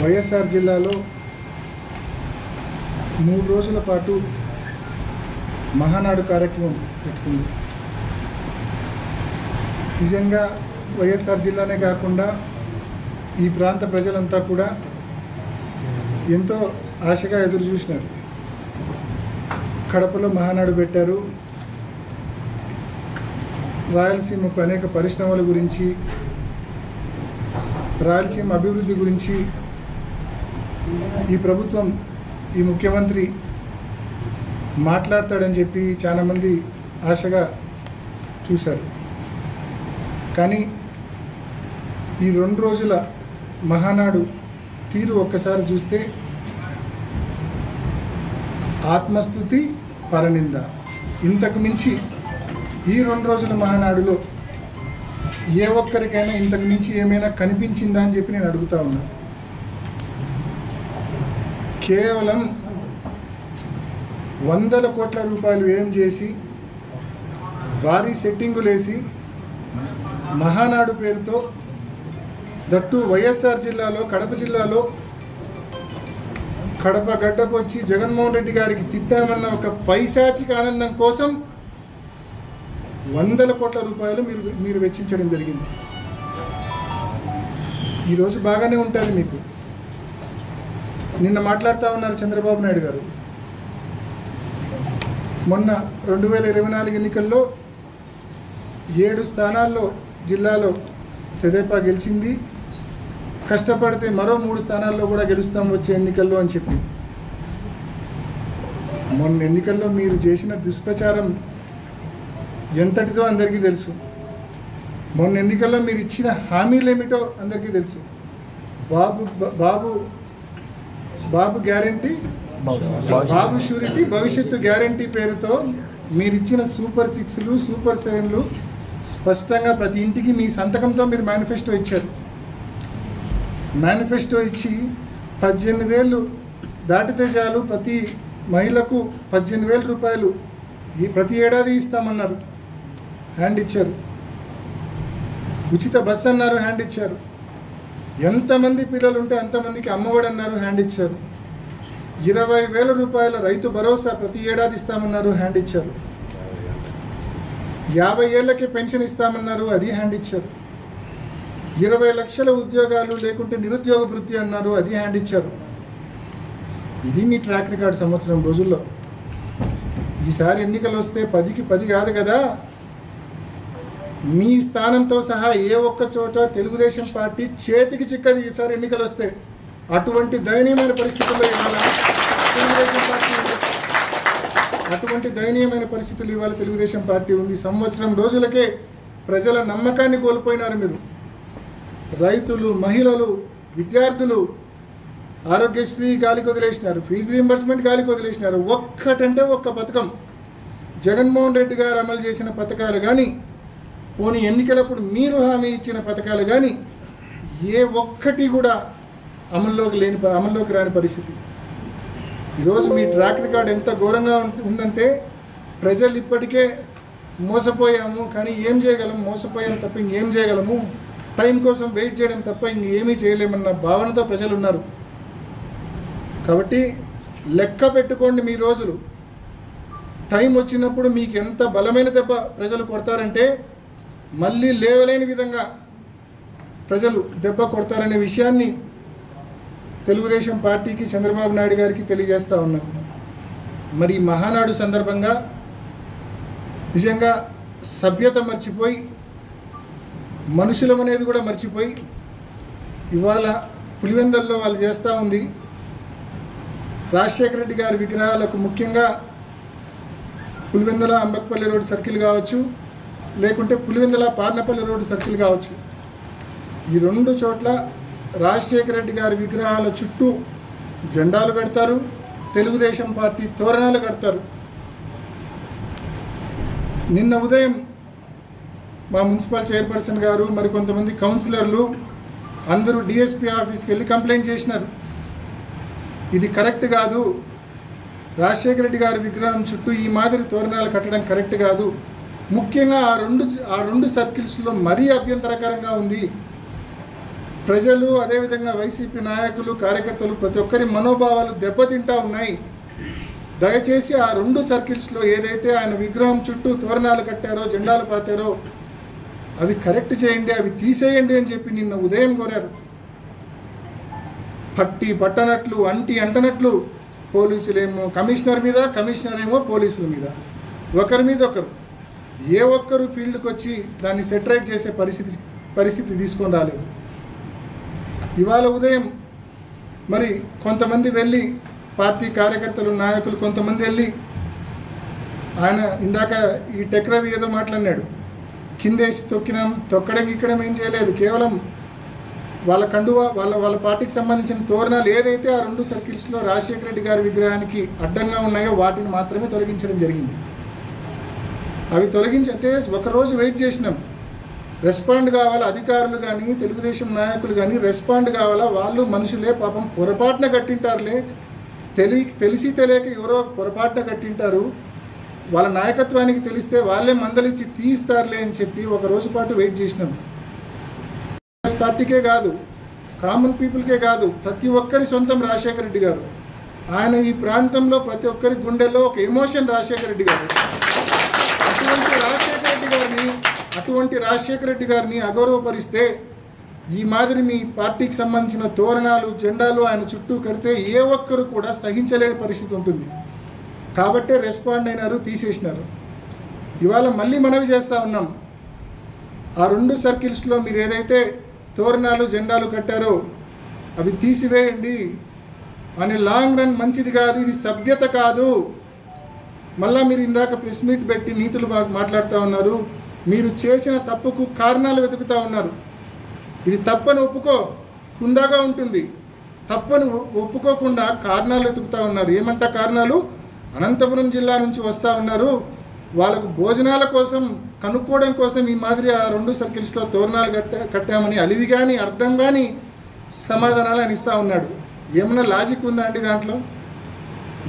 వైఎస్ఆర్ జిల్లాలో 3 రోజుల పాటు మహానాడు కార్యక్రమం పెట్టుకుంది. నిజంగా వైఎస్ఆర్ జిల్లానే కాకుండా ఈ ప్రాంత ప్రజలంతా కూడా ఎంతో ఆశగా ఎదురు చూసినారు. కడపలో మహానాడు పెట్టారు. రాయలసీమకు అనేక పరిశ్రమల గురించి, రాయలసీమ అభివృద్ధి గురించి ఈ ప్రభుత్వం, ఈ ముఖ్యమంత్రి మాట్లాడతాడని చెప్పి చాలామంది ఆశగా చూశారు. కానీ ఈ 2 రోజుల మహానాడు తీరు ఒక్కసారి చూస్తే ఆత్మస్తుతి, పరనింద. ఇంతకు మించి ఈ 2 రోజుల మహానాడులో ఏ ఒక్కరికైనా ఇంతకు మించి ఏమైనా కనిపించిందా అని చెప్పి నేను అడుగుతా ఉన్నా. కేవలం 100 కోట్ల రూపాయలు వ్యయం చేసి భారీ సెట్టింగులేసి మహానాడు పేరుతో, దట్టు వైఎస్ఆర్ జిల్లాలో, కడప జిల్లాలో, కడప గడ్డకు వచ్చి జగన్మోహన్ రెడ్డి గారికి తిట్టామన్న ఒక పైశాచిక ఆనందం కోసం 100 కోట్ల రూపాయలు మీరు వెచ్చించడం జరిగింది. ఈరోజు బాగానే ఉంటుంది మీకు. నిన్న మాట్లాడుతూ ఉన్నారు చంద్రబాబు నాయుడు గారు. మొన్న 2024 ఎన్నికల్లో 7 స్థానాల్లో జిల్లాలో తెదేపా గెలిచింది. కష్టపడితే మరో 3 స్థానాల్లో కూడా గెలుస్తాం వచ్చే ఎన్నికల్లో అని చెప్పి. మొన్న ఎన్నికల్లో మీరు చేసిన దుష్ప్రచారం ఎంతటిదో అందరికీ తెలుసు. మొన్న ఎన్నికల్లో మీరు ఇచ్చిన హామీలు ఏమిటో అందరికీ తెలుసు. బాబు గ్యారంటీ, బాబు షూరిటీ, భవిష్యత్తు గ్యారంటీ పేరుతో మీరు ఇచ్చిన సూపర్ 6లు, సూపర్ 7లు స్పష్టంగా ప్రతి ఇంటికి మీ సంతకంతో మీరు మేనిఫెస్టో ఇచ్చారు. మేనిఫెస్టో ఇచ్చి 18 ఏళ్ళు దాటితే చాలు ప్రతి మహిళకు 18,000 రూపాయలు ప్రతి ఏడాది ఇస్తామన్నారు, హ్యాండ్ ఇచ్చారు. ఉచిత బస్సు అన్నారు, హ్యాండ్ ఇచ్చారు. ఎంతమంది పిల్లలు ఉంటే అంతమందికి అమ్మఒడి అన్నారు, హ్యాండ్ ఇచ్చారు. 20,000 రూపాయల రైతు భరోసా ప్రతి ఏడాది ఇస్తామన్నారు, హ్యాండ్ ఇచ్చారు. 50 ఏళ్ళకి పెన్షన్ ఇస్తామన్నారు, అది హ్యాండ్ ఇచ్చారు. 20 లక్షల ఉద్యోగాలు లేకుంటే నిరుద్యోగ వృత్తి అన్నారు, అది హ్యాండ్ ఇచ్చారు. ఇది మీ ట్రాక్ రికార్డ్ సంవత్సరం రోజుల్లో. ఈసారి ఎన్నికలు వస్తే 10కి 10 కాదు కదా. మీ స్థానంతో సహా ఏ ఒక్క చోట తెలుగుదేశం పార్టీ చేతికి చిక్కది ఈసారి ఎన్నికలు వస్తే. అటువంటి దయనీయమైన పరిస్థితుల్లో ఇవాళ తెలుగుదేశం పార్టీ ఉంది. సంవత్సరం రోజులకే ప్రజల నమ్మకాన్ని కోల్పోయినారు మీరు. రైతులు, మహిళలు, విద్యార్థులు ఆరోగ్యశ్రీ గాలికి వదిలేసినారు, ఫీజు రీయింబర్స్మెంట్ గాలికి వదిలేసినారు. ఒక్కటంటే ఒక్క పథకం జగన్మోహన్ రెడ్డి గారు అమలు చేసిన పథకాలు కానీ, పోనీ ఎన్నికలప్పుడు మీరు హామీ ఇచ్చిన పథకాలు కానీ ఏ ఒక్కటి కూడా అమల్లోకి రాని పరిస్థితి. ఈరోజు మీ ట్రాక్ రికార్డ్ ఎంత ఘోరంగా ఉందంటే ప్రజలు ఇప్పటికే మోసపోయాము, కానీ ఏం చేయగలం, మోసపోయాం తప్ప ఇంకేం చేయగలము, టైం కోసం వెయిట్ చేయడం తప్ప ఇంకేమీ చేయలేమన్న భావనతో ప్రజలు ఉన్నారు. కాబట్టి లెక్క పెట్టుకోండి మీ రోజులు. టైం వచ్చినప్పుడు మీకు ఎంత బలమైన దెబ్బ ప్రజలు కొడతారంటే మళ్ళీ లేవలేని విధంగా ప్రజలు దెబ్బ కొడతారనే విషయాన్ని తెలుగుదేశం పార్టీకి, చంద్రబాబు నాయుడు గారికి తెలియజేస్తూ ఉన్నాం. మరి మహానాడు సందర్భంగా నిజంగా సభ్యత మర్చిపోయి, మనుషులం అనేది కూడా మర్చిపోయి ఇవాళ పులివెందల్లో వాళ్ళు చేస్తూ ఉంది. రాజశేఖర రెడ్డి గారి విగ్రహాలకు ముఖ్యంగా పులివెందల అంబక్పల్లి రోడ్ సర్కిల్ కావచ్చు, లేకుంటే పులివెందల పార్నపల్లి రోడ్ సర్కిల్ కావచ్చు, ఈ 2 చోట్ల రాజశేఖర రెడ్డి గారి విగ్రహాల చుట్టూ జెండాలు పెడతారు, తెలుగుదేశం పార్టీ తోరణాలు కడతారు. నిన్న ఉదయం మా మున్సిపల్ చైర్పర్సన్ గారు, మరి కొంతమంది కౌన్సిలర్లు అందరూ డిఎస్పీ ఆఫీస్కి వెళ్ళి కంప్లైంట్ చేసినారు. ఇది కరెక్ట్ కాదు, రాజశేఖర రెడ్డి గారి విగ్రహం చుట్టూ ఈ మాదిరి తోరణాలు కట్టడం కరెక్ట్ కాదు, ముఖ్యంగా ఆ రెండు సర్కిల్స్లో మరీ అభ్యంతరకరంగా ఉంది. ప్రజలు అదేవిధంగా వైసీపీ నాయకులు కార్యకర్తలు ప్రతి ఒక్కరి మనోభావాలు దెబ్బతింటా ఉన్నాయి. దయచేసి ఆ రెండు సర్కిల్స్లో ఏదైతే ఆయన విగ్రహం చుట్టూ తోరణాలు కట్టారో జెండాలు పాతారో అవి కరెక్ట్ చేయండి, అవి తీసేయండి అని చెప్పి నిన్న ఉదయం కోరారు. పట్టనట్లు అంటనట్లు పోలీసులేమో కమిషనర్ మీద, కమిషనర్ ఏమో పోలీసుల మీద, ఒకరి మీద ఒకరు ఏ ఒక్కరు ఫీల్డ్కి వచ్చి దాన్ని సెటరేట్ చేసే పరిస్థితి తీసుకొని రాలేదు. ఇవాళ ఉదయం మరి కొంతమంది వెళ్ళి పార్టీ కార్యకర్తలు నాయకులు కొంతమంది వెళ్ళి ఆయన ఇందాక ఈ టెక్రవి ఏదో మాట్లాడినాడు, కిందేసి తొక్కడం ఇక్కడం ఏం చేయలేదు, కేవలం వాళ్ళ కండువా వాళ్ళ పార్టీకి సంబంధించిన తోరణాలు ఏదైతే ఆ రెండు సర్కిల్స్లో రాజశేఖర రెడ్డి గారి విగ్రహానికి అడ్డంగా ఉన్నాయో వాటిని మాత్రమే తొలగించడం జరిగింది. అవి తొలగించంటే ఒకరోజు వెయిట్ చేసినాం, రెస్పాండ్ కావాలా అధికారులు కానీ తెలుగుదేశం నాయకులు కానీ రెస్పాండ్ కావాలా. వాళ్ళు మనుషులే, పాపం పొరపాటున కట్టింటారులే, తెలిసి తెలియక ఎవరో పొరపాటున కట్టింటారు, వాళ్ళ నాయకత్వానికి తెలిస్తే వాళ్ళే మందలిచ్చి తీస్తారులే అని చెప్పి ఒక రోజు పాటు వెయిట్ చేసినాం. పార్టీకే కాదు, కామన్ పీపుల్కే కాదు, ప్రతి ఒక్కరి సొంతం రాజశేఖర రెడ్డి గారు. ఆయన ఈ ప్రాంతంలో ప్రతి ఒక్కరి గుండెల్లో ఒక ఎమోషన్ రాజశేఖర రెడ్డి గారు. అటువంటి రాజశేఖర రెడ్డి గారిని అగౌరవపరిస్తే ఈ మాదిరి మీ పార్టీకి సంబంధించిన తోరణాలు జెండాలు ఆయన చుట్టూ కడితే ఏ ఒక్కరు కూడా సహించలేని పరిస్థితి ఉంటుంది. కాబట్టే రెస్పాండ్ అయినారు, తీసేసినారు. ఇవాళ మళ్ళీ మనవి చేస్తూ ఉన్నాం, ఆ రెండు సర్కిల్స్లో మీరు ఏదైతే తోరణాలు జెండాలు కట్టారో అవి తీసివేయండి. అని లాంగ్ రన్ మంచిది కాదు, ఇది సభ్యత కాదు. మళ్ళీ మీరు ఇందాక ప్రెస్ మీట్ పెట్టి నీతులు మాట్లాడుతూ ఉన్నారు, మీరు చేసిన తప్పుకు కారణాలు వెతుకుతూ ఉన్నారు. ఇది తప్పని ఒప్పుకో, హుందాగా ఉంటుంది. తప్పని ఒప్పుకోకుండా కారణాలు వెతుకుతూ ఉన్నారు. ఏమంటా కారణాలు? అనంతపురం జిల్లా నుంచి వస్తూ ఉన్నారు, వాళ్ళకు భోజనాల కోసం కనుక్కోవడం కోసం ఈ మాదిరి ఆ రెండు సర్కిల్స్లో తోరణాలు కట్టామని అలివి కానీ అర్థం కానీ సమాధానాలు అని ఇస్తూ ఉన్నాడు. ఏమన్నా లాజిక్ ఉందా అండి దాంట్లో?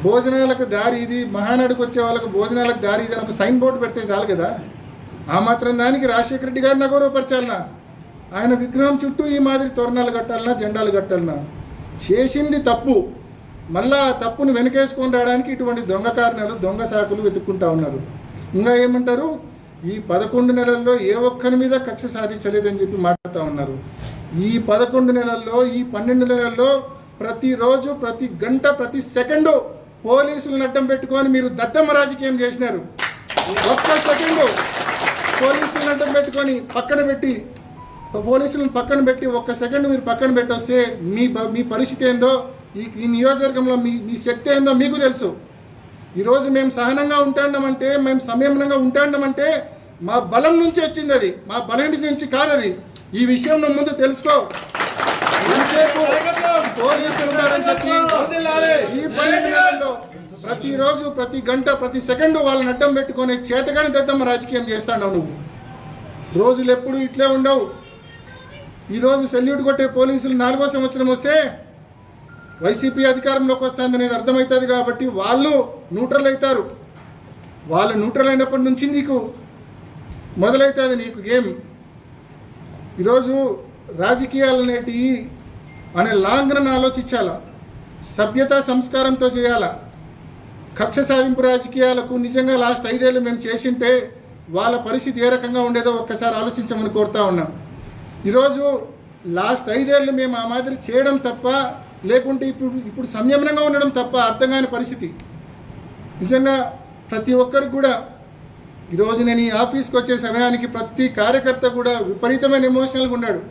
భోజనాలకు దారి ఇది, మహానాడుకు వచ్చే వాళ్ళకు భోజనాలకు దారి ఇది అని ఒక సైన్ బోర్డు పెడితే చాలు కదా. ఆ మాత్రం దానికి రాజశేఖర రెడ్డి గారిని అగౌరవపరచాలనా? ఆయన విగ్రహం చుట్టూ ఈ మాదిరి తోరణాలు కట్టాలన్నా జెండాలు కట్టాలన్నా? చేసింది తప్పు, మళ్ళా ఆ తప్పును వెనకేసుకొని రావడానికి ఇటువంటి దొంగ కారణాలు దొంగ సాకులు వెతుక్కుంటా ఉన్నారు. ఇంకా ఏమంటారు, ఈ 11 నెలల్లో ఏ ఒక్కరి మీద కక్ష సాధించలేదని చెప్పి మాట్లాడుతూ ఉన్నారు. ఈ 11 నెలల్లో ఈ 12 నెలల్లో ప్రతిరోజు ప్రతి గంట ప్రతి సెకండు పోలీసులను అడ్డం పెట్టుకొని మీరు దద్దమ్మ రాజకీయం చేసినారు. ఒక్క సెకండు పోలీసులను అడ్డం పెట్టుకొని పోలీసులను పక్కన పెట్టి ఒక్క సెకండ్ మీరు పక్కన పెట్టొస్తే మీ పరిస్థితి ఏందో, ఈ నియోజకవర్గంలో మీ శక్తి ఏందో మీకు తెలుసు. ఈరోజు మేము సహనంగా ఉంటాండమంటే, మేము సంయమనంగా ఉంటాండమంటే మా బలం నుంచి వచ్చింది, అది మా బలం నుంచి కాదు. అది ఈ విషయం నువ్వు ముందు తెలుసుకో. పోలీసులు ఈ 12 నెలల్లో ప్రతిరోజు ప్రతి గంట ప్రతి సెకండు వాళ్ళని అడ్డం పెట్టుకొని చేతగాని దద్దమ్మ రాజకీయం చేస్తాండవు నువ్వు. రోజులు ఎప్పుడు ఇట్లే ఉండవు. ఈరోజు సెల్యూట్ కొట్టే పోలీసులు 4వ సంవత్సరం వస్తే వైసీపీ అధికారంలోకి వస్తుంది అనేది అర్థమవుతుంది కాబట్టి వాళ్ళు న్యూట్రల్ అవుతారు. వాళ్ళు న్యూట్రల్ అయినప్పటి నుంచి నీకు మొదలవుతుంది నీకు గేమ్. ఈరోజు రాజకీయాలు అనేటివి అనే లాంగ్ రన్ ఆలోచించాలా, సభ్యత సంస్కారంతో చేయాలా. కక్ష సాధింపు రాజకీయాలకు నిజంగా లాస్ట్ 5 ఏళ్ళు మేము చేసింటే వాళ్ళ పరిస్థితి ఏ రకంగా ఉండేదో ఒక్కసారి ఆలోచించమని కోరుతా ఉన్నాం. ఈరోజు లాస్ట్ 5 ఏళ్ళు మేము ఆ మాదిరి చేయడం తప్ప, లేకుంటే ఇప్పుడు సంయమనంగా ఉండడం తప్ప అర్థం కాని పరిస్థితి. నిజంగా ప్రతి ఒక్కరికి కూడా ఈరోజు నేను ఈ ఆఫీస్కి వచ్చే సమయానికి ప్రతి కార్యకర్త కూడా విపరీతమైన ఎమోషనల్గా ఉన్నాడు.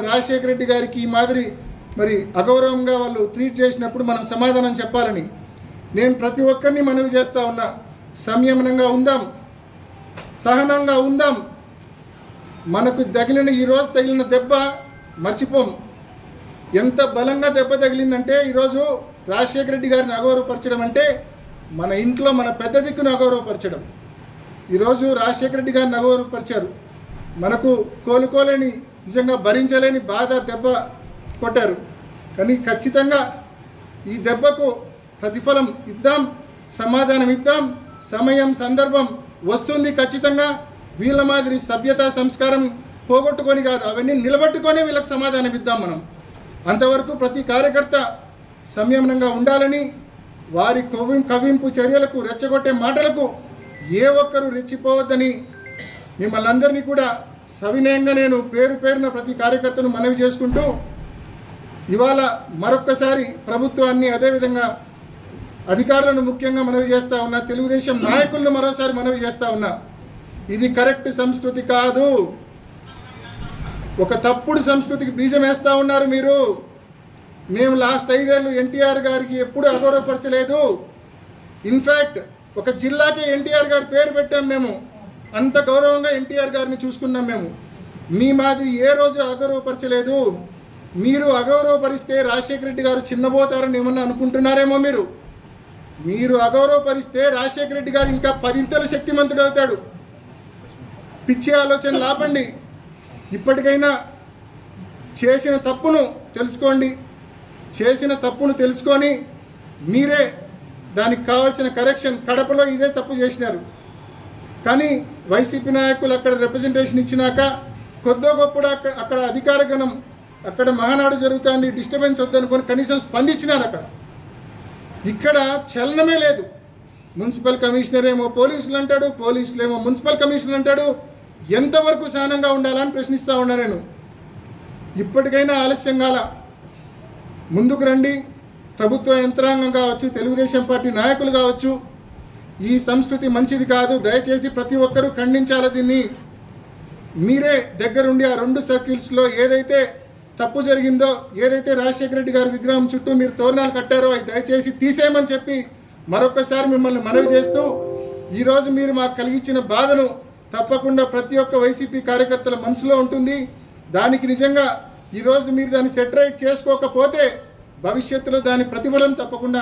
రాజశేఖర రెడ్డి గారికి ఈ మాదిరి మరి అగౌరవంగా వాళ్ళు ట్రీట్ చేసినప్పుడు మనం సమాధానం చెప్పాలని నేను ప్రతి ఒక్కరిని మనవి చేస్తూ ఉన్నా. సంయమనంగా ఉందాం, సహనంగా ఉందాం. మనకు ఈరోజు తగిలిన దెబ్బ మర్చిపోం. ఎంత బలంగా దెబ్బ తగిలిందంటే ఈరోజు రాజశేఖర రెడ్డి గారిని అగౌరవపరచడం అంటే మన ఇంట్లో మన పెద్ద దిక్కును అగౌరవపరచడం. ఈరోజు రాజశేఖర రెడ్డి గారిని అగౌరవపరిచారు. మనకు కోలుకోలేని నిజంగా భరించలేని బాధ దెబ్బ కొట్టారు. కానీ ఖచ్చితంగా ఈ దెబ్బకు ప్రతిఫలం ఇద్దాం, సమాధానం ఇద్దాం. సమయం సందర్భం వస్తుంది ఖచ్చితంగా. వీళ్ళ మాదిరి సభ్యత సంస్కారం పోగొట్టుకొని కాదు, అవన్నీ నిలబెట్టుకొని వీళ్ళకి సమాధానం ఇద్దాం మనం. అంతవరకు ప్రతి కార్యకర్త సంయమనంగా ఉండాలని, వారి కవింపు చర్యలకు, రెచ్చగొట్టే మాటలకు ఏ ఒక్కరూ రెచ్చిపోవద్దని మిమ్మల్ని అందరినీ కూడా సవినయంగా నేను పేరు పేరున ప్రతి కార్యకర్తను మనవి చేసుకుంటూ, ఇవాళ మరొక్కసారి ప్రభుత్వాన్ని, అదేవిధంగా అధికారులను ముఖ్యంగా మనవి చేస్తూ ఉన్నా, తెలుగుదేశం నాయకులను మరోసారి మనవి చేస్తూ ఉన్నా, ఇది కరెక్ట్ సంస్కృతి కాదు. ఒక తప్పుడు సంస్కృతికి బీజం వేస్తూ ఉన్నారు మీరు. మేము లాస్ట్ 5 ఏళ్ళు ఎన్టీఆర్ గారికి ఎప్పుడూ అగౌరవపరచలేదు. ఇన్ఫ్యాక్ట్ ఒక జిల్లాకి ఎన్టీఆర్ గారి పేరు పెట్టాం మేము. అంత గౌరవంగా ఎన్టీఆర్ గారిని చూసుకున్నాం మేము. మీ మాదిరి ఏ రోజు అగౌరవపరచలేదు. మీరు అగౌరవపరిస్తే రాజశేఖర రెడ్డి గారు చిన్నబోతారని ఏమన్నా అనుకుంటున్నారేమో మీరు అగౌరవపరిస్తే రాజశేఖర రెడ్డి గారు ఇంకా 10 ఇంతలు శక్తిమంతుడు అవుతాడు. పిచ్చి ఆలోచనలు ఆపండి. ఇప్పటికైనా చేసిన తప్పును తెలుసుకోండి. చేసిన తప్పును తెలుసుకొని మీరే దానికి కావాల్సిన కరెక్షన్. కడపలో ఇదే తప్పు చేసినారు, కానీ వైసీపీ నాయకులు అక్కడ రిప్రజెంటేషన్ ఇచ్చినాక కొద్దో గొప్ప అక్కడ అధికార గణం, అక్కడ మహానాడు జరుగుతుంది, డిస్టర్బెన్స్ వద్దనుకొని కనీసం స్పందించినారు. ఇక్కడ చలనమే లేదు. మున్సిపల్ కమిషనర్ ఏమో పోలీసులు అంటాడు, పోలీసులు ఏమో మున్సిపల్ కమిషనర్ అంటాడు. ఎంతవరకు సహనంగా ఉండాలని ప్రశ్నిస్తూ ఉన్నా నేను. ఇప్పటికైనా ఆలస్యం కాల, ముందుకు రండి. ప్రభుత్వ యంత్రాంగం కావచ్చు, తెలుగుదేశం పార్టీ నాయకులు కావచ్చు, ఈ సంస్కృతి మంచిది కాదు. దయచేసి ప్రతి ఒక్కరూ ఖండించాలి దీన్ని. మీరే దగ్గరుండి ఆ 2 సర్కిల్స్లో ఏదైతే తప్పు జరిగిందో, ఏదైతే రాజశేఖర రెడ్డి గారి విగ్రహం చుట్టూ మీరు తోరణాలు కట్టారో అది దయచేసి తీసేయమని చెప్పి మరొకసారి మిమ్మల్ని మనవి చేస్తూ, ఈరోజు మీరు మాకు కలిగించిన బాధను తప్పకుండా ప్రతి ఒక్క వైసీపీ కార్యకర్తల మనసులో ఉంటుంది. దానికి నిజంగా ఈరోజు మీరు దాన్ని సెటరేట్ చేసుకోకపోతే భవిష్యత్తులో దాని ప్రతిఫలం తప్పకుండా